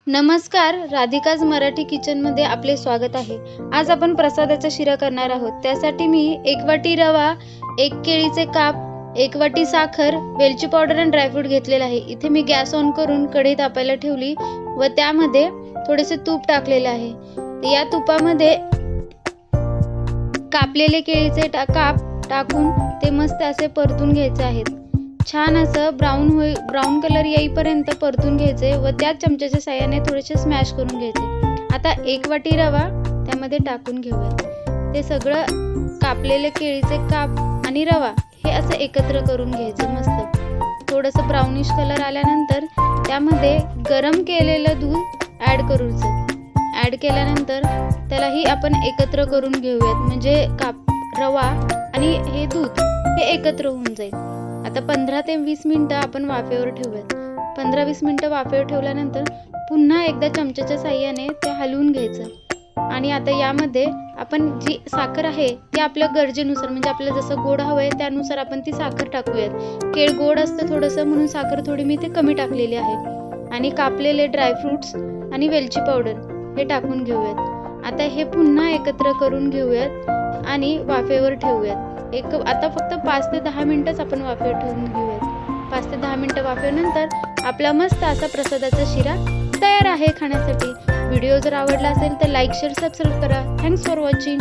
नमस्कार, राधिकाज मराठी किचनमध्ये आपले स्वागत आहे। आज आपण प्रसादाचा शिरा करणार आहोत। त्यासाठी मी 1 वाटी रवा, 1 केळीचे काप, 1 वाटी साखर, वेलची पावडर आणि ड्रायफ्रूट घेतलेला आहे। इथे मी गॅस ऑन करून कढई तापायला ठेवली व त्यामध्ये थोडेसे तूप टाकलेले आहे। या तुपामध्ये कापलेले केळीचे काप टाकून ते मस्त असे परतून घ्यायचे आहेत। छान असं ब्राऊन कलर येईपर्यंत परतून घ्यायचे व त्याच चमच्याच्या साहाय्याने थोडेसे स्मॅश करून घ्यायचे। आता 1 वाटी रवा त्यामध्ये टाकून घेऊया। ते सगळं कापलेले केळीचे काप आणि रवा हे असं एकत्र करून घ्यायचं। मस्त थोडंसं ब्राउनिश कलर आल्यानंतर त्यामध्ये गरम केलेलं दूध ॲड केल्यानंतर त्यालाही आपण एकत्र करून घेऊयात, म्हणजे रवा आणि हे दूध हे एकत्र होऊन जाईल। आता 15 ते 20 मिनिटं आपण वाफेवर ठेवूयात। 15-20 मिनिटं वाफेवर ठेवल्यानंतर पुन्हा एकदा चमच्याच्या साहाय्याने ते हलवून घ्यायचं। आणि आता यामध्ये आपण जी साखर आहे ती आपल्या गरजेनुसार, म्हणजे आपल्याला जसं गोड हवंय त्यानुसार आपण ती साखर टाकूयात। केळ गोड असतं थोडंसं, म्हणून साखर थोडी मी ते कमी टाकलेली आहे। आणि कापलेले ड्रायफ्रूट्स आणि वेलची पावडर हे टाकून घेऊयात। आता हे पुन्हा एकत्र करून घेऊयात आणि वाफेवर ठेवूयात। आता फक्त 5 ते 10 मिनिटच आपण वाफेवर ठेवून घेऊयात। 5 ते 10 मिनिटं वाफेनंतर आपला मस्त असा प्रसादाचा शिरा तयार आहे खाण्यासाठी। व्हिडिओ जर आवडला असेल तर लाईक, शेअर, सबस्क्राईब करा। Thanks for watching.